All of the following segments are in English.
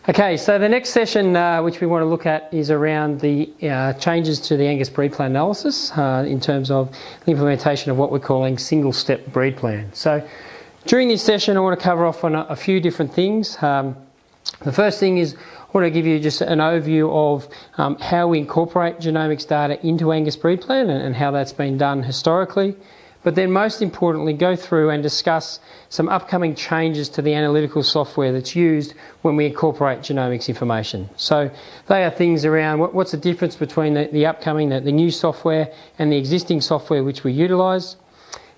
Okay, so the next session which we want to look at is around the changes to the Angus BREEDPLAN analysis in terms of the implementation of what we're calling single-step breed plan. So during this session I want to cover off on a few different things. The first thing is I want to give you just an overview of how we incorporate genomics data into Angus BREEDPLAN and how that's been done historically. But then most importantly, go through and discuss some upcoming changes to the analytical software that's used when we incorporate genomics information. So they are things around what's the difference between the upcoming, the new software and the existing software which we utilise.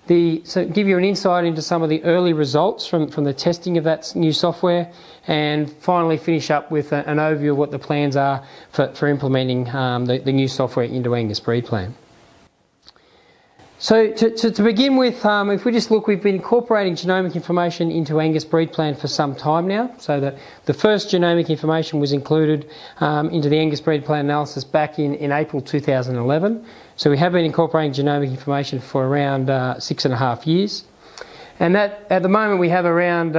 So give you an insight into some of the early results from the testing of that new software, and finally finish up with an overview of what the plans are for implementing the new software into Angus BREEDPLAN. So to begin with, if we just look, we've been incorporating genomic information into Angus BREEDPLAN for some time now. So the first genomic information was included into the Angus BREEDPLAN analysis back in April 2011. So we have been incorporating genomic information for around 6.5 years. And that at the moment we have around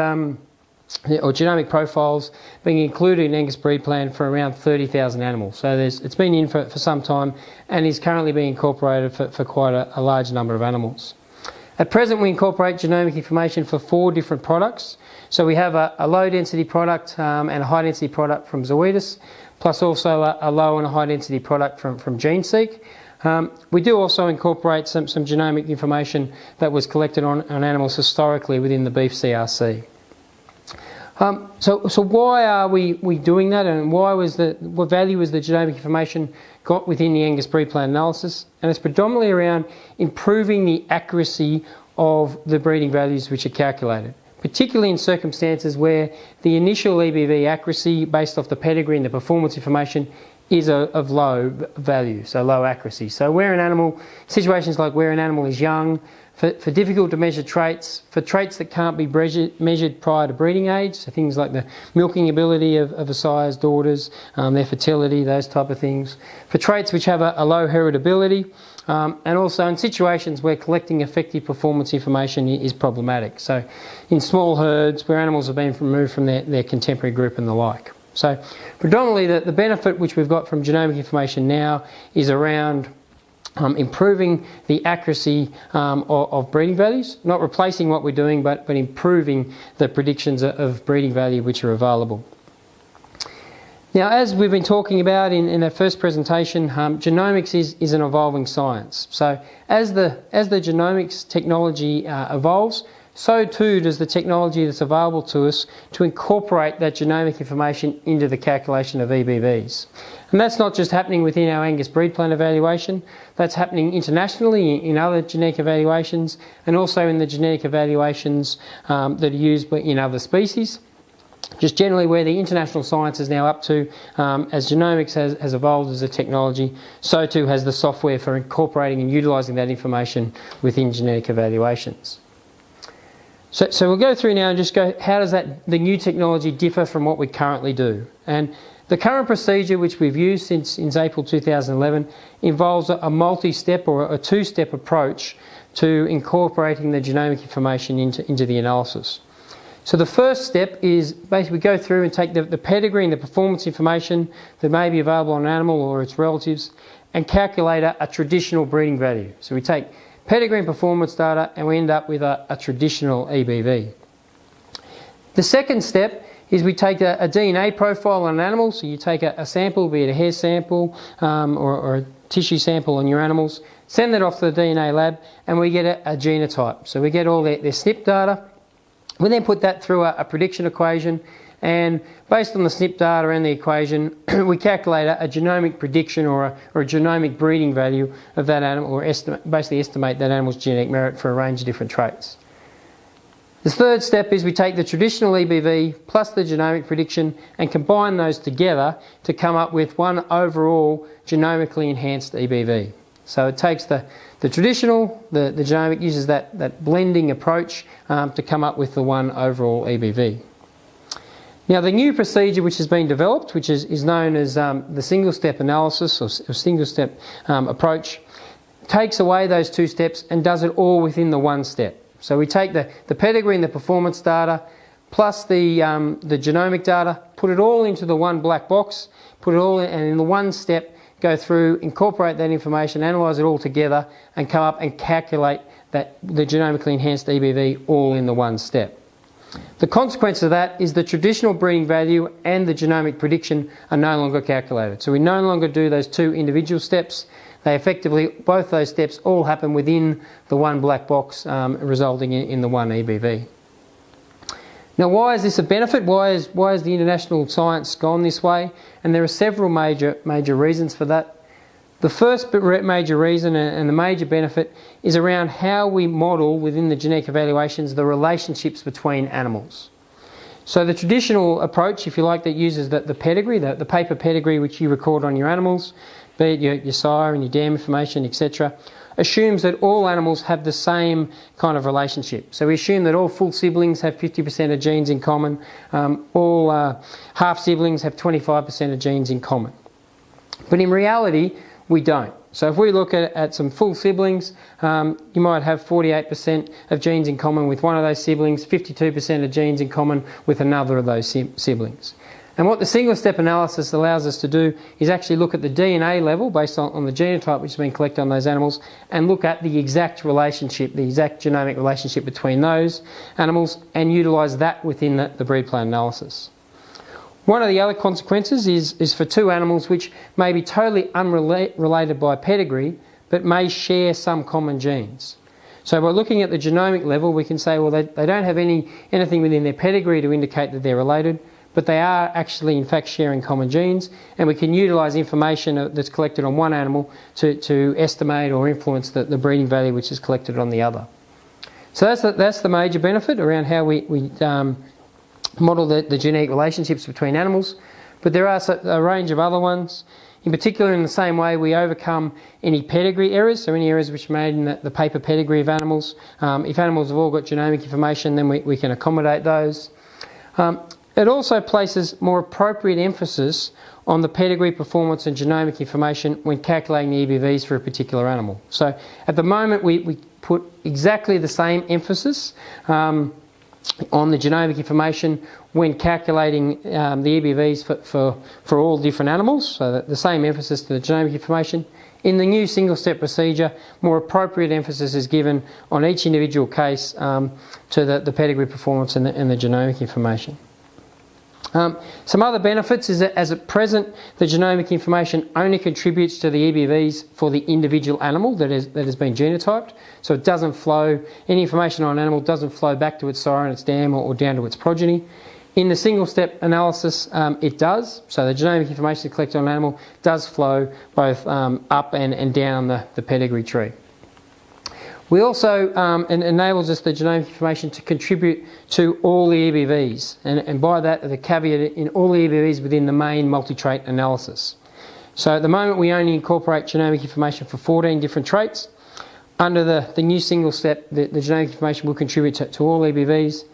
genomic profiles being included in Angus BREEDPLAN for around 30,000 animals. So it's been in for some time and is currently being incorporated for quite a large number of animals. At present we incorporate genomic information for 4 different products. So we have a low density product and a high density product from Zoetis, plus also a low and a high density product from GeneSeq. We do also incorporate some genomic information that was collected on animals historically within the beef CRC. So why are we doing that, and what value is the genomic information got within the Angus BREEDPLAN analysis? And it's predominantly around improving the accuracy of the breeding values which are calculated, particularly in circumstances where the initial EBV accuracy based off the pedigree and the performance information is of low value, so low accuracy. So situations like where an animal is young, for difficult to measure traits, for traits that can't be measured prior to breeding age, so things like the milking ability of a sire's daughters, their fertility, those type of things. For traits which have a low heritability, and also in situations where collecting effective performance information is problematic. So in small herds where animals have been removed from their contemporary group and the like. So predominantly the benefit which we've got from genomic information now is around improving the accuracy of breeding values, not replacing what we're doing, but improving the predictions of breeding value which are available. Now, as we've been talking about in our first presentation, genomics is an evolving science. So as the genomics technology evolves, so too does the technology that's available to us to incorporate that genomic information into the calculation of EBVs. And that's not just happening within our Angus BREEDPLAN evaluation, that's happening internationally in other genetic evaluations and also in the genetic evaluations that are used in other species. Just generally where the international science is now up to, as genomics has evolved as a technology, so too has the software for incorporating and utilising that information within genetic evaluations. So we'll go through now and just go, how does the new technology differ from what we currently do? And the current procedure which we've used since April 2011 involves a multi-step or a 2-step approach to incorporating the genomic information into the analysis. So the first step is basically go through and take the pedigree and the performance information that may be available on an animal or its relatives and calculate a traditional breeding value. So we take pedigree and performance data and we end up with a traditional EBV. The second step is we take a DNA profile on an animal, so you take a sample, be it a hair sample or a tissue sample on your animals, send that off to the DNA lab and we get a genotype. So we get all their SNP data. We then put that through a prediction equation, and based on the SNP data and the equation, we calculate a genomic prediction or a genomic breeding value of that animal, or basically estimate that animal's genetic merit for a range of different traits. The third step is we take the traditional EBV plus the genomic prediction and combine those together to come up with one overall genomically enhanced EBV. So it takes the traditional, the genomic uses that blending approach to come up with the one overall EBV. Now, the new procedure which has been developed, which is known as the single-step analysis or single-step approach, takes away those 2 steps and does it all within the 1 step. So we take the pedigree and the performance data plus the genomic data, put it all into the one black box, put it all in, and in the 1 step go through, incorporate that information, analyse it all together and come up and calculate the genomically enhanced EBV all in the 1 step. The consequence of that is the traditional breeding value and the genomic prediction are no longer calculated. So we no longer do those 2 individual steps. They effectively, both those steps all happen within the 1 black box, resulting in the 1 EBV. Now, why is this a benefit? Why is the international science gone this way? And there are several major reasons for that. The first major reason and the major benefit is around how we model within the genetic evaluations the relationships between animals. So the traditional approach, if you like, that uses the pedigree, the paper pedigree which you record on your animals, be it your sire and your dam information, etc., assumes that all animals have the same kind of relationship. So we assume that all full siblings have 50% of genes in common, all half siblings have 25% of genes in common. But in reality, we don't. So if we look at some full siblings, you might have 48% of genes in common with one of those siblings, 52% of genes in common with another of those siblings. And what the single-step analysis allows us to do is actually look at the DNA level based on the genotype which has been collected on those animals and look at the exact relationship, the exact genomic relationship between those animals and utilise that within the breed plan analysis. One of the other consequences is for 2 animals which may be totally unrelated by pedigree but may share some common genes. So by looking at the genomic level, we can say, well, they don't have anything within their pedigree to indicate that they're related, but they are actually in fact sharing common genes, and we can utilise information that's collected on one animal to estimate or influence the breeding value which is collected on the other. So that's the major benefit around how we model the genetic relationships between animals, but there are a range of other ones. In particular, in the same way, we overcome any pedigree errors, so any errors which are made in the paper pedigree of animals. If animals have all got genomic information, then we can accommodate those. It also places more appropriate emphasis on the pedigree, performance and genomic information when calculating the EBVs for a particular animal. So at the moment we put exactly the same emphasis on the genomic information when calculating the EBVs for all different animals, so the same emphasis to the genomic information. In the new single-step procedure, more appropriate emphasis is given on each individual case to the pedigree, performance and the genomic information. Some other benefits is that as at present the genomic information only contributes to the EBVs for the individual animal that has been genotyped, so it doesn't flow, any information on an animal doesn't flow back to its sire and its dam or down to its progeny. In the single step analysis it does, so the genomic information collected on an animal does flow both up and down the pedigree tree. We also, it enables us the genomic information to contribute to all the EBVs, and by that the caveat in all the EBVs within the main multi-trait analysis. So at the moment we only incorporate genomic information for 14 different traits. Under the new single step, the genomic information will contribute to all EBVs.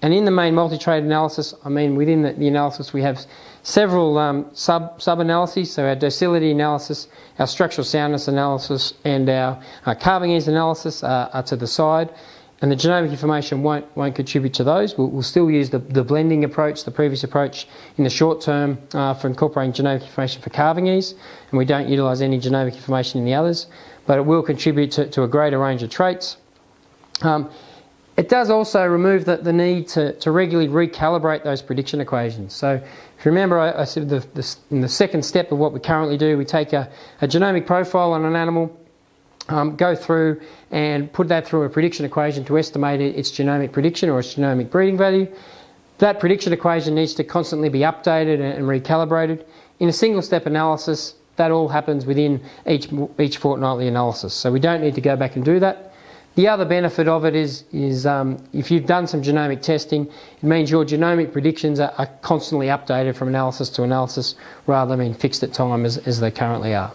And in the main multi-trait analysis, I mean within the analysis we have several sub-analyses, so our docility analysis, our structural soundness analysis and our carving ease analysis are to the side, and the genomic information won't contribute to those. We'll still use the blending approach, the previous approach, in the short term for incorporating genomic information for carving ease, and we don't utilise any genomic information in the others, but it will contribute to a greater range of traits. It does also remove the need to regularly recalibrate those prediction equations. So if you remember, I said in the second step of what we currently do, we take a genomic profile on an animal, go through and put that through a prediction equation to estimate its genomic prediction or its genomic breeding value. That prediction equation needs to constantly be updated and recalibrated. In a single step analysis, that all happens within each fortnightly analysis. So we don't need to go back and do that. The other benefit of it is if you've done some genomic testing, it means your genomic predictions are constantly updated from analysis to analysis rather than being fixed at time as they currently are.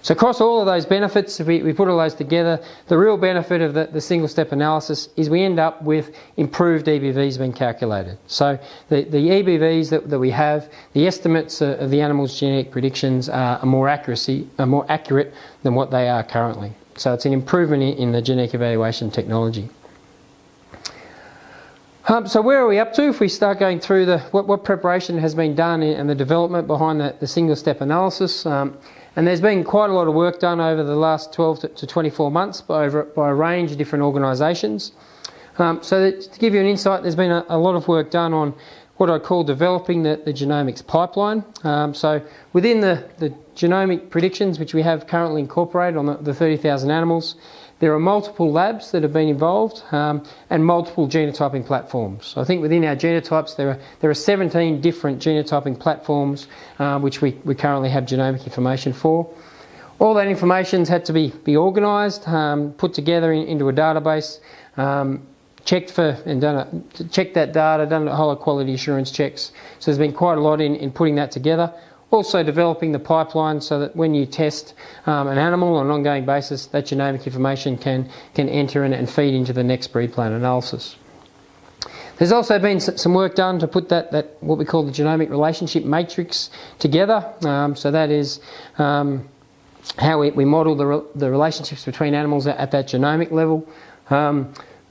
So across all of those benefits, if we put all those together, the real benefit of the single-step analysis is we end up with improved EBVs being calculated. So the EBVs that we have, the estimates of the animal's genetic predictions are more accurate than what they are currently. So it's an improvement in the genetic evaluation technology. So where are we up to if we start going through what preparation has been done and the development behind the single-step analysis? And there's been quite a lot of work done over the last 12 to 24 months by a range of different organisations. So to give you an insight, there's been a lot of work done on what I call developing the genomics pipeline. So within the genomic predictions, which we have currently incorporated on the 30,000 animals, there are multiple labs that have been involved and multiple genotyping platforms. So I think within our genotypes there are 17 different genotyping platforms which we currently have genomic information for. All that information's had to be organised, put together into a database, checked for and checked that data, done a whole lot of quality assurance checks. So there's been quite a lot in putting that together. Also developing the pipeline so that when you test an animal on an ongoing basis, that genomic information can enter and feed into the next breed plan analysis. There's also been some work done to put that what we call the genomic relationship matrix together. So that is how we model the relationships between animals at that genomic level.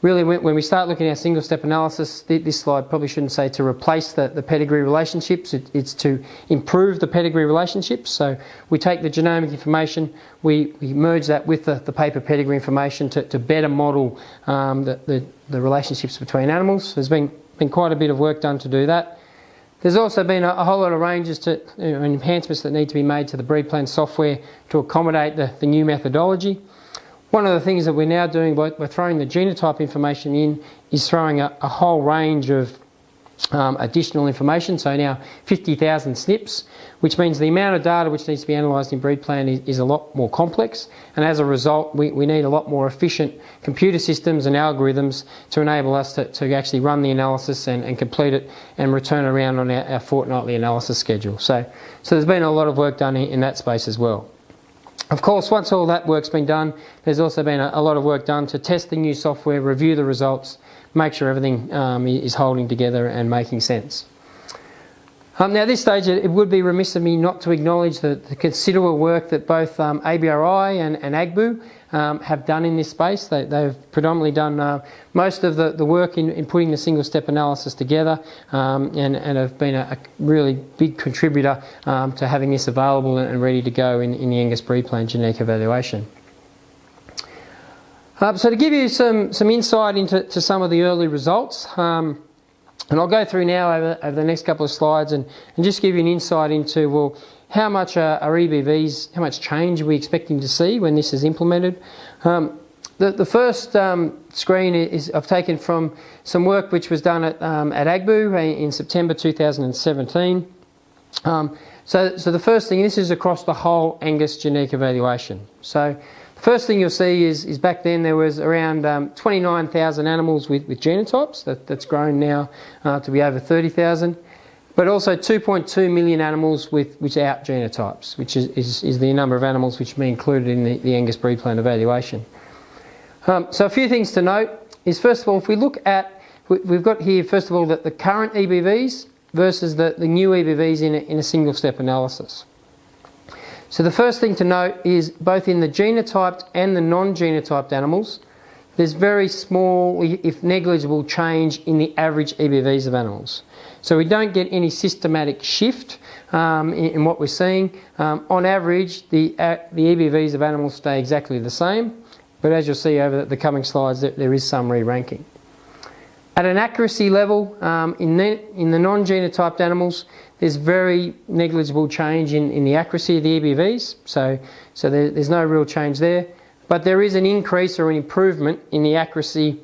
Really, when we start looking at our single-step analysis, this slide probably shouldn't say to replace the pedigree relationships. It's to improve the pedigree relationships. So we take the genomic information, we merge that with the paper pedigree information to better model the relationships between animals. There's been quite a bit of work done to do that. There's also been a whole lot of ranges to enhancements that need to be made to the BREEDPLAN software to accommodate the new methodology. One of the things that we're now doing by throwing the genotype information in is throwing a whole range of additional information. So now 50,000 SNPs, which means the amount of data which needs to be analysed in BREEDPLAN is a lot more complex, and as a result we need a lot more efficient computer systems and algorithms to enable us to actually run the analysis and complete it and return around on our fortnightly analysis schedule. So there's been a lot of work done in that space as well. Of course, once all that work's been done, there's also been a lot of work done to test the new software, review the results, make sure everything is holding together and making sense. Now at this stage it would be remiss of me not to acknowledge the considerable work that both ABRI and AGBU have done in this space. They've predominantly done most of the work in putting the single-step analysis together and have been a really big contributor to having this available and ready to go in the Angus BREEDPLAN genetic evaluation. So to give you some insight into some of the early results, and I'll go through now over the next couple of slides and just give you an insight into, well, how much are EBVs, how much change are we expecting to see when this is implemented. The first screen is I've taken from some work which was done at AGBU in September 2017. So the first thing, this is across the whole Angus genetic evaluation. So the first thing you'll see is back then there was around 29,000 animals with genotypes. That's grown now to be over 30,000. But also 2.2 million animals without genotypes, which is the number of animals which be included in the Angus BREEDPLAN evaluation. So a few things to note is, first of all, if we look at, we've got here first of all the current EBVs versus the new EBVs in a single-step analysis. So the first thing to note is both in the genotyped and the non-genotyped animals, there's very small, if negligible, change in the average EBVs of animals. So we don't get any systematic shift in what we're seeing. On average, the EBVs of animals stay exactly the same, but as you'll see over the coming slides, there is some re-ranking. At an accuracy level, in the non-genotyped animals, there's very negligible change in the accuracy of the EBVs, so there's no real change there. But there is an increase or an improvement in the accuracy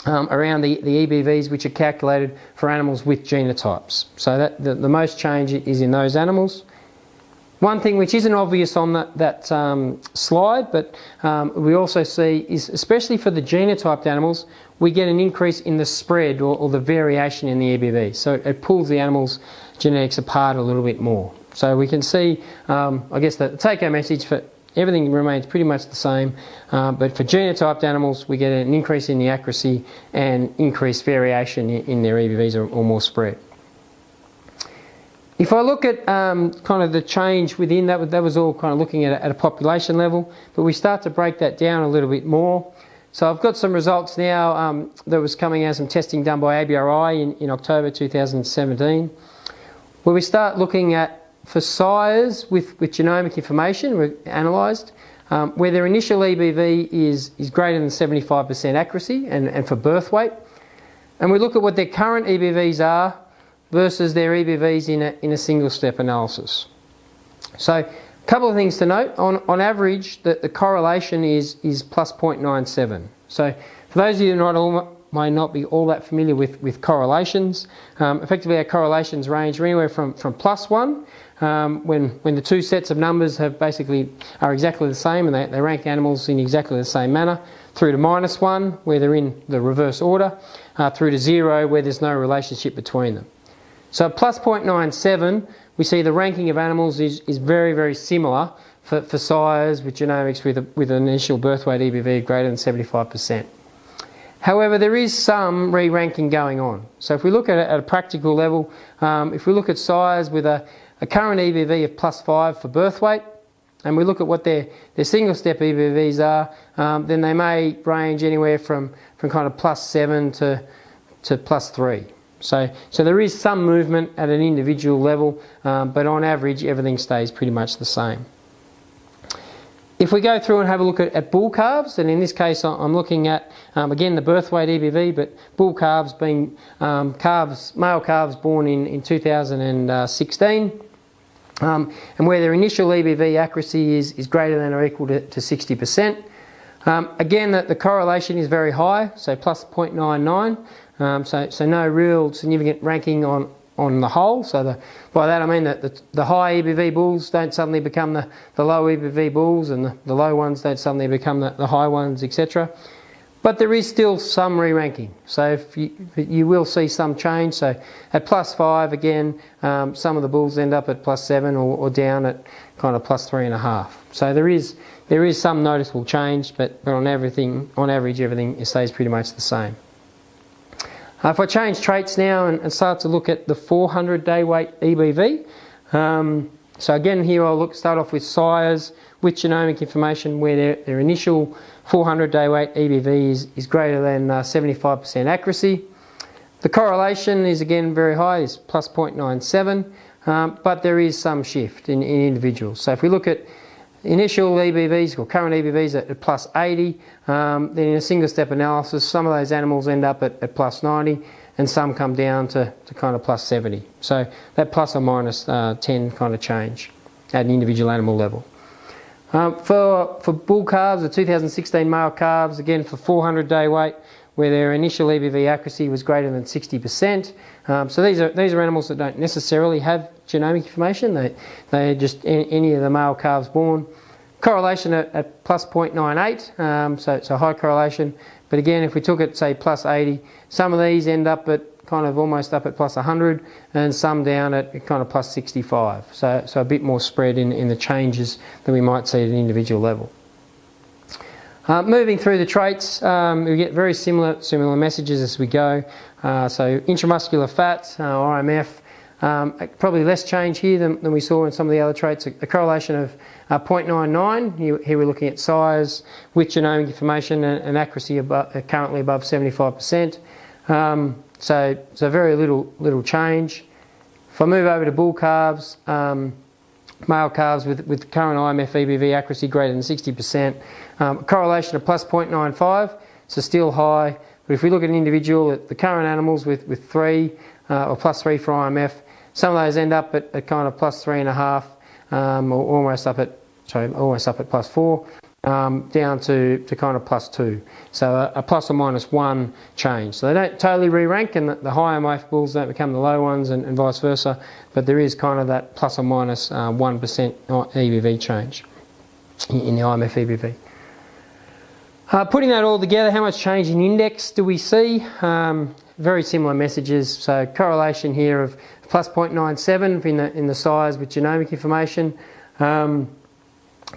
around the EBVs which are calculated for animals with genotypes. So that the most change is in those animals. One thing which isn't obvious on that slide, but we also see is, especially for the genotyped animals, we get an increase in the spread or the variation in the EBV. So it pulls the animals' genetics apart a little bit more. So we can see, I guess the take-home message Everything remains pretty much the same, but for genotyped animals, we get an increase in the accuracy and increased variation in their EBVs or more spread. If I look at kind of the change within that was all kind of looking at a population level, but we start to break that down a little bit more. So I've got some results now that was coming out of some testing done by ABRI in October 2017, where we start looking at for sires with genomic information analysed, where their initial EBV is greater than 75% accuracy and for birth weight. And we look at what their current EBVs are versus their EBVs in a single step analysis. So a couple of things to note. On average, the correlation is plus 0.97. So for those of you who might not be all that familiar with correlations, effectively our correlations range anywhere from plus 1, when the two sets of numbers are exactly the same and they rank animals in exactly the same manner, through to minus 1 where they're in the reverse order, through to 0 where there's no relationship between them. So at plus 0.97, we see the ranking of animals is very, very similar for sires with genomics with an initial birth weight EBV greater than 75%. However, there is some re-ranking going on. So if we look at a practical level, if we look at sires with a current EBV of plus 5 for birth weight, and we look at what their single step EBVs are, then they may range anywhere from kind of plus 7 to plus 3. So there is some movement at an individual level, but on average everything stays pretty much the same. If we go through and have a look at bull calves, and in this case I'm looking at, again, the birth weight EBV, but bull calves being male calves born in 2016, and where their initial EBV accuracy is greater than or equal to 60%. Again, the correlation is very high, so plus 0.99, so no real significant ranking on the whole. So by that I mean that the high EBV bulls don't suddenly become the low EBV bulls, and the low ones don't suddenly become the high ones, etc. But there is still some re-ranking, so if you will see some change. So at plus 5 again, some of the bulls end up at plus 7 or down at kind of plus 3.5. So there is some noticeable change, but on average everything stays pretty much the same. If I change traits now and start to look at the 400-day weight EBV, so again here I'll start off with sires with genomic information where their initial 400-day weight EBV is greater than 75% accuracy. The correlation is again very high, is plus 0.97, but there is some shift in individuals. So if we look at initial EBVs or current EBVs at plus 80, then in a single step analysis some of those animals end up at plus 90 and some come down to kind of plus 70. So that plus or minus 10 kind of change at an individual animal level. For bull calves, the 2016 male calves, again for 400-day weight, where their initial EBV accuracy was greater than 60%. So these are animals that don't necessarily have genomic information. They just any of the male calves born. Correlation at plus 0.98, so high correlation. But again, if we took it, say, plus 80, some of these end up at kind of almost up at plus 100, and some down at kind of plus 65. So a bit more spread in the changes than we might see at an individual level. Moving through the traits, we get very similar messages as we go. So intramuscular fat, IMF, probably less change here than we saw in some of the other traits. A correlation of 0.99. Here we're looking at size with genomic information and accuracy currently above 75%. So very little change. If I move over to bull calves, male calves with current IMF EBV accuracy greater than 60%, correlation of plus 0.95, so still high. But if we look at an individual, the current animals with 3 or plus 3 for IMF, some of those end up at kind of plus 3.5, or almost up at plus 4. Down to kind of plus 2. So a plus or minus 1 change. So they don't totally re-rank, and the higher IMF bulls don't become the low ones and vice versa, but there is kind of that plus or minus 1% EBV change in the IMF EBV. Putting that all together, how much change in index do we see? Very similar messages. So correlation here of plus 0.97 in the size with genomic information.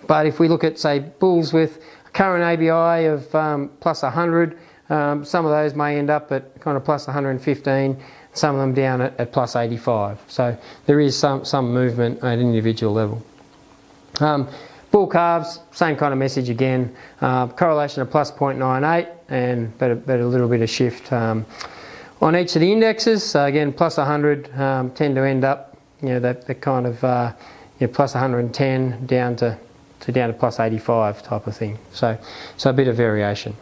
But if we look at, say, bulls with a current ABI of plus 100, some of those may end up at kind of plus 115, some of them down at plus 85. So there is some movement at an individual level. Bull calves, same kind of message again. Correlation of plus 0.98, but a little bit of shift on each of the indexes. So again, plus 100 tend to end up, that kind of plus 110 down to plus 85 type of thing. So a bit of variation.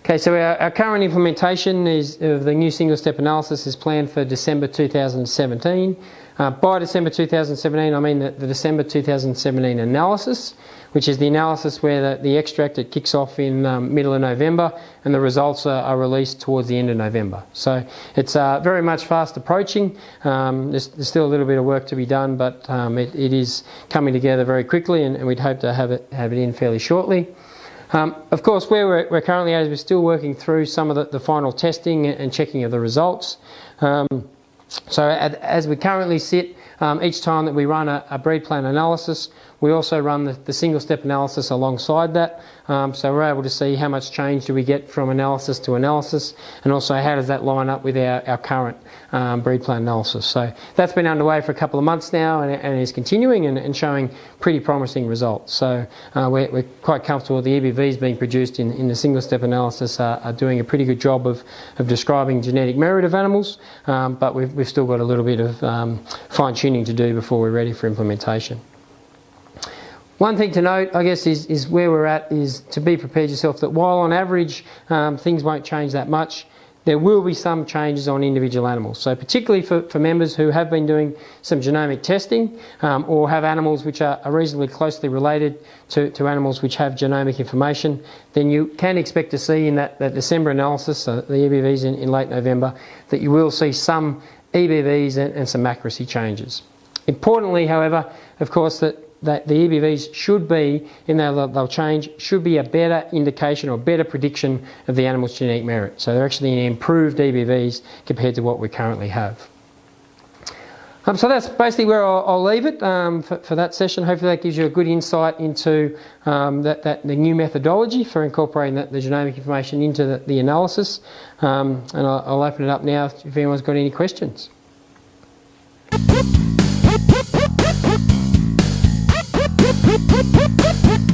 Okay, so our current implementation of the new single-step analysis is planned for December 2017. By December 2017, I mean the December 2017 analysis, which is the analysis where the extract, it kicks off in middle of November and the results are released towards the end of November. So it's very much fast approaching. There's still a little bit of work to be done, but it is coming together very quickly, and we'd hope to have it in fairly shortly. Of course, where we're currently at is we're still working through some of the final testing and checking of the results. So as we currently sit, each time that we run a breed plan analysis, we also run the single-step analysis alongside that. So we're able to see how much change do we get from analysis to analysis, and also how does that line up with our current breed plan analysis. So that's been underway for a couple of months now and is continuing and showing pretty promising results. So we're quite comfortable the EBVs being produced in the single-step analysis are doing a pretty good job of describing genetic merit of animals, but we've still got a little bit of fine-tuning to do before we're ready for implementation. One thing to note, I guess, is where we're at is to be prepared yourself that while on average things won't change that much, there will be some changes on individual animals. So particularly for members who have been doing some genomic testing or have animals which are reasonably closely related to animals which have genomic information, then you can expect to see in that December analysis, the EBVs in late November, that you will see some EBVs and some accuracy changes. Importantly, however, of course, that the EBVs should be, they'll change, should be a better indication or better prediction of the animal's genetic merit. So they're actually improved EBVs compared to what we currently have. So that's basically where I'll leave it for that session. Hopefully that gives you a good insight into the new methodology for incorporating the genomic information into the analysis. And I'll open it up now if anyone's got any questions. Hip, hip, hip, hip.